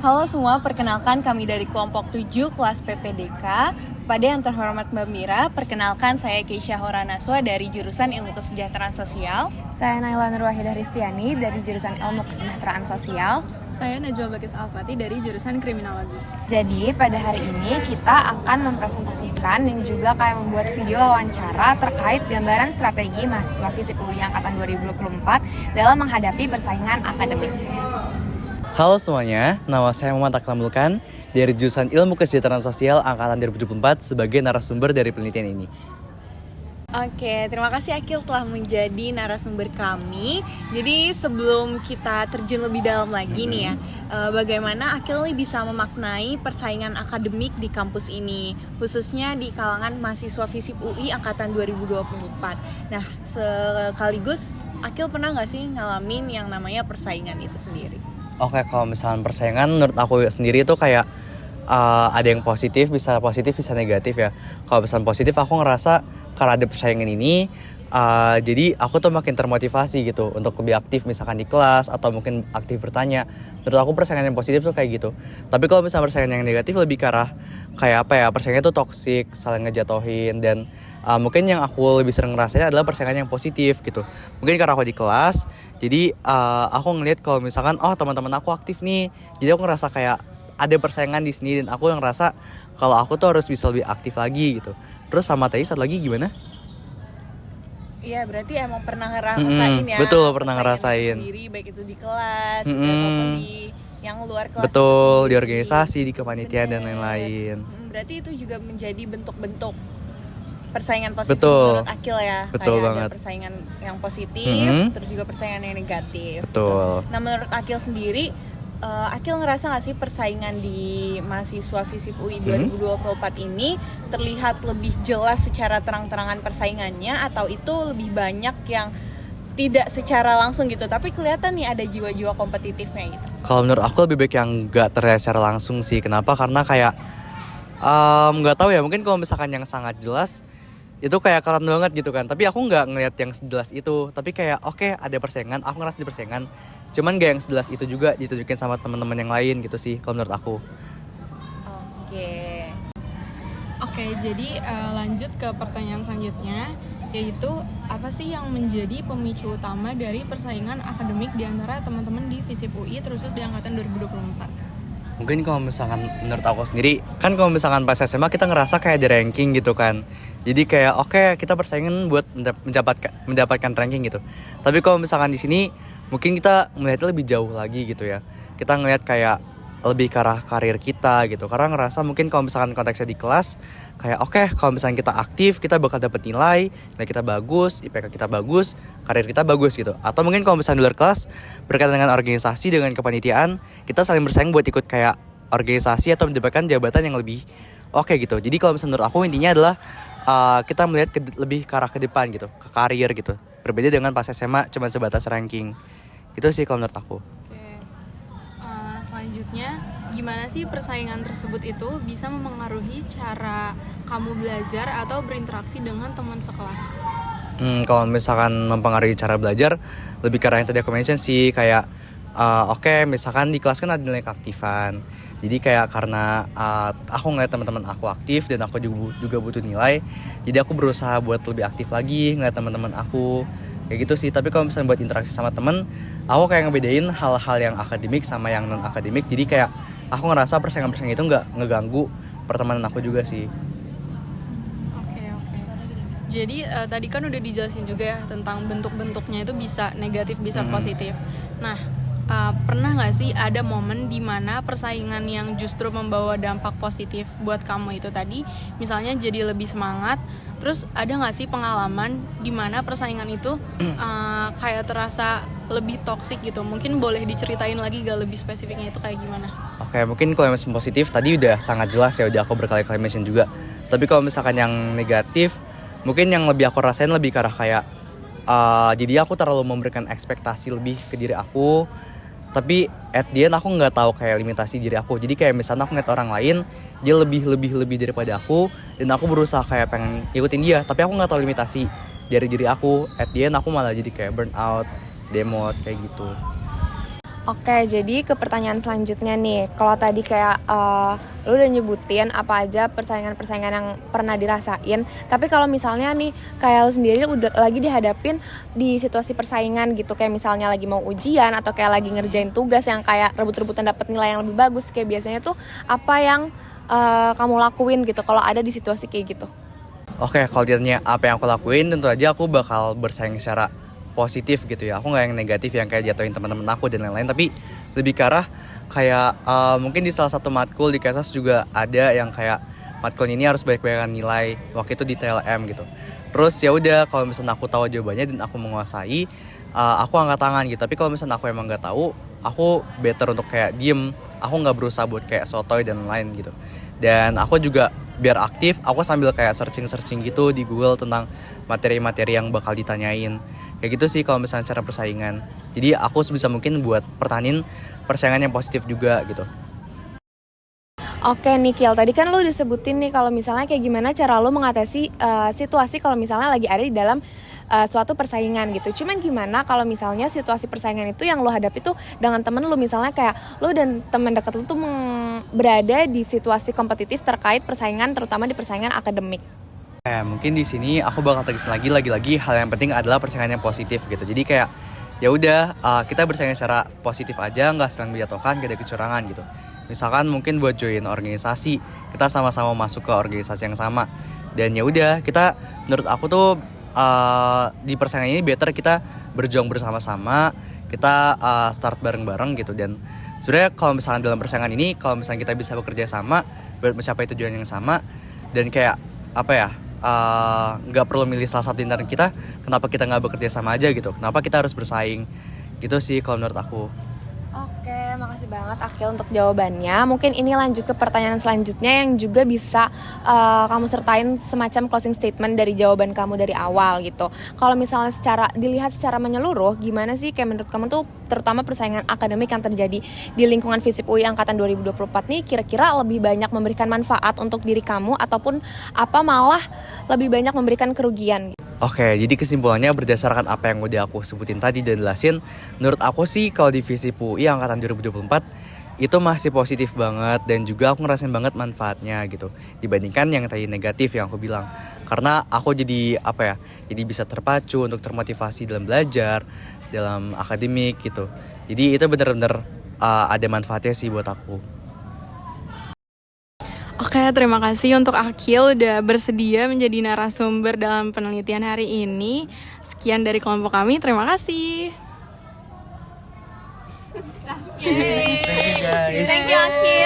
Halo semua, perkenalkan kami dari kelompok 7 kelas PPDK. Pada yang terhormat Mbak Mira, perkenalkan saya Keisha Horanaswa dari jurusan Ilmu Kesejahteraan Sosial. Saya Naila Nurwahidah Ristiani dari jurusan Ilmu Kesejahteraan Sosial. Saya Najwa Bakis Alfati dari jurusan Kriminologi. Jadi pada hari ini kita akan mempresentasikan dan juga kayak membuat video wawancara terkait gambaran strategi mahasiswa FISIP UI Angkatan 2024 dalam menghadapi persaingan akademik. Halo semuanya, nama saya Muhammad Akram Mulkan dari jurusan Ilmu Kesejahteraan Sosial Angkatan 2024 sebagai narasumber dari penelitian ini. Oke, terima kasih Akil telah menjadi narasumber kami. Jadi sebelum kita terjun lebih dalam lagi nih ya, bagaimana Akil bisa memaknai persaingan akademik di kampus ini, khususnya di kalangan mahasiswa FISIP UI Angkatan 2024. Nah, sekaligus Akil pernah nggak sih ngalamin yang namanya persaingan itu sendiri? Oke, kalau misalnya persaingan menurut aku sendiri itu kayak ada yang positif bisa negatif ya. Kalau misalnya positif aku ngerasa karena ada persaingan ini jadi aku tuh makin termotivasi gitu untuk lebih aktif misalkan di kelas atau mungkin aktif bertanya. Menurut aku persaingan yang positif tuh kayak gitu. Tapi kalau misalnya persaingan yang negatif lebih ke arah kayak apa ya, persaingan tuh toksik, saling ngejatohin, dan mungkin yang aku lebih sering ngerasain adalah persaingan yang positif gitu. Mungkin karena aku di kelas, jadi aku ngeliat kalau misalkan teman-teman aku aktif nih, jadi aku ngerasa kayak ada persaingan di sini, dan aku yang ngerasa kalau aku tuh harus bisa lebih aktif lagi gitu. Terus sama tadi satu lagi gimana? Iya, berarti emang pernah ngerasain ya. Betul, pernah ngerasain. Sendiri, baik itu di kelas ataupun di yang luar kelas. Betul, di organisasi, di kepanitiaan dan lain-lain. Berarti itu juga menjadi bentuk-bentuk persaingan positif Betul. menurut Akil ya. Betul kayak banget. ada persaingan yang positif, terus juga persaingan yang negatif. Betul. Nah, menurut Akil sendiri, Akil ngerasa gak sih persaingan di mahasiswa FISIP UI 2024 ini terlihat lebih jelas secara terang-terangan persaingannya, atau itu lebih banyak yang tidak secara langsung gitu, tapi kelihatan nih ada jiwa-jiwa kompetitifnya gitu? Kalau menurut aku lebih baik yang gak terlihat secara langsung sih. Kenapa? Karena kayak gak tahu ya, mungkin kalau misalkan yang sangat jelas itu kayak keren banget gitu kan. Tapi aku gak ngeliat yang sejelas itu. Tapi kayak oke, ada persaingan, aku ngerasa di persaingan, cuman gak yang sejelas itu juga ditunjukin sama teman-teman yang lain gitu sih kalau menurut aku. Oke, jadi lanjut ke pertanyaan selanjutnya, yaitu apa sih yang menjadi pemicu utama dari persaingan akademik di antara teman-teman di FISIP UI terusus di angkatan 2024? Mungkin kalau misalkan menurut aku sendiri, kan kalau misalkan pas SMA kita ngerasa kayak di ranking gitu kan. Jadi kayak oke, kita persaingan buat mendapatkan ranking gitu. Tapi kalau misalkan di sini mungkin kita melihatnya lebih jauh lagi gitu ya. Kita ngelihat kayak lebih ke arah karir kita gitu. Karena ngerasa mungkin kalau misalkan konteksnya di kelas, kayak oke, kalau misalkan kita aktif, kita bakal dapat nilai kita bagus, IPK kita bagus, karir kita bagus gitu. Atau mungkin kalau misalkan di luar kelas, berkaitan dengan organisasi, dengan kepanitiaan, kita saling bersaing buat ikut kayak organisasi atau mendapatkan jabatan yang lebih oke gitu. Jadi kalau misalkan menurut aku intinya adalah kita melihat lebih ke arah ke depan gitu, ke karir gitu. Berbeda dengan pas SMA cuma sebatas ranking. Gitu sih kalau menurut aku. Oke. Selanjutnya, gimana sih persaingan tersebut itu bisa memengaruhi cara kamu belajar atau berinteraksi dengan teman sekelas? Kalau misalkan mempengaruhi cara belajar, lebih ke arah yang tadi aku mention sih, kayak oke, misalkan di kelas kan ada nilai keaktifan. Jadi kayak karena aku ngeliat teman-teman aku aktif dan aku juga butuh nilai, jadi aku berusaha buat lebih aktif lagi ngeliat teman-teman aku kayak gitu sih. Tapi kalau misalnya buat interaksi sama temen, aku kayak ngebedain hal-hal yang akademik sama yang non akademik. Jadi kayak aku ngerasa persaingan itu nggak ngeganggu pertemanan aku juga sih. Oke. Jadi tadi kan udah dijelasin juga ya tentang bentuk-bentuknya itu bisa negatif, bisa positif. Nah, pernah nggak sih ada momen di mana persaingan yang justru membawa dampak positif buat kamu itu tadi, misalnya jadi lebih semangat? Terus ada nggak sih pengalaman di mana persaingan itu kayak terasa lebih toksik gitu? Mungkin boleh diceritain lagi gak lebih spesifiknya itu kayak gimana? Oke, mungkin kalau yang positif tadi udah sangat jelas ya, udah aku berkali-kali mention juga. Tapi kalau misalkan yang negatif, mungkin yang lebih aku rasain lebih ke arah kayak jadi aku terlalu memberikan ekspektasi lebih ke diri aku. Tapi at the end aku nggak tahu kayak limitasi diri aku. Jadi kayak misalnya aku ngeliat orang lain, dia lebih daripada aku, dan aku berusaha kayak pengen ikutin dia, tapi aku nggak tahu limitasi dari diri aku. At the end aku malah jadi kayak burn out, demot kayak gitu. Oke, jadi ke pertanyaan selanjutnya nih. Kalau tadi kayak lu udah nyebutin apa aja persaingan-persaingan yang pernah dirasain. Tapi kalau misalnya nih kayak lu sendiri udah lagi dihadapin di situasi persaingan gitu, kayak misalnya lagi mau ujian atau kayak lagi ngerjain tugas yang kayak rebut-rebutan dapat nilai yang lebih bagus, kayak biasanya tuh apa yang kamu lakuin gitu kalau ada di situasi kayak gitu? Oke, kalau ditanya apa yang aku lakuin, tentu aja aku bakal bersaing secara positif gitu ya. Aku nggak yang negatif yang kayak jatuhin teman-teman aku dan lain-lain, tapi lebih ke arah kayak mungkin di salah satu matkul di Kesas juga ada yang kayak matkul ini harus banyak-banyakan nilai. Waktu itu di TLM gitu. Terus ya udah, kalau misalnya aku tahu jawabannya dan aku menguasai, aku angkat tangan gitu. Tapi kalau misalnya aku emang nggak tahu, aku better untuk kayak diem. Aku nggak berusaha buat kayak sotoy dan lain gitu. Dan aku juga biar aktif, aku sambil kayak searching gitu di Google tentang materi-materi yang bakal ditanyain. Kayak gitu sih kalau misalnya cara persaingan. Jadi aku sebisa mungkin buat pertahanin persaingan yang positif juga gitu. Oke Nikhil, tadi kan lu disebutin nih kalau misalnya kayak gimana cara lu mengatasi situasi kalau misalnya lagi ada di dalam suatu persaingan gitu. Cuman gimana kalau misalnya situasi persaingan itu yang lu hadapi tuh dengan temen lu, misalnya kayak lu dan teman dekat lu tuh berada di situasi kompetitif terkait persaingan, terutama di persaingan akademik. Mungkin di sini aku bakal tegas lagi hal yang penting adalah persaingan yang positif gitu. Jadi kayak ya udah kita bersaing secara positif aja, nggak saling menjatuhkan, gak ada kecurangan gitu. Misalkan mungkin buat join organisasi, kita sama-sama masuk ke organisasi yang sama. Dan ya udah, kita menurut aku tuh di persaingan ini better kita berjuang bersama-sama, kita start bareng-bareng gitu. Dan sebenarnya kalau misalkan dalam persaingan ini, kalau misalnya kita bisa bekerja sama buat mencapai tujuan yang sama, dan kayak apa ya, nggak perlu milih salah satu antara kita, kenapa kita nggak bekerja sama aja gitu, kenapa kita harus bersaing gitu sih kalau menurut aku. Oke, makasih banget Akil untuk jawabannya. Mungkin ini lanjut ke pertanyaan selanjutnya yang juga bisa kamu sertain semacam closing statement dari jawaban kamu dari awal gitu. Kalau misalnya dilihat secara menyeluruh, gimana sih kayak menurut kamu tuh terutama persaingan akademik yang terjadi di lingkungan FISIP UI angkatan 2024 nih kira-kira lebih banyak memberikan manfaat untuk diri kamu ataupun apa malah lebih banyak memberikan kerugian gitu? Oke, jadi kesimpulannya berdasarkan apa yang udah aku sebutin tadi dan jelasin, menurut aku sih kalau di FISIP UI angkatan 2024 itu masih positif banget dan juga aku ngerasain banget manfaatnya gitu dibandingkan yang tadi negatif yang aku bilang. Karena aku jadi jadi bisa terpacu untuk termotivasi dalam belajar, dalam akademik gitu. Jadi itu benar-benar ada manfaatnya sih buat aku. Oke, terima kasih untuk Akil udah bersedia menjadi narasumber dalam penelitian hari ini. Sekian dari kelompok kami, terima kasih. Thank you guys. Thank you Akil.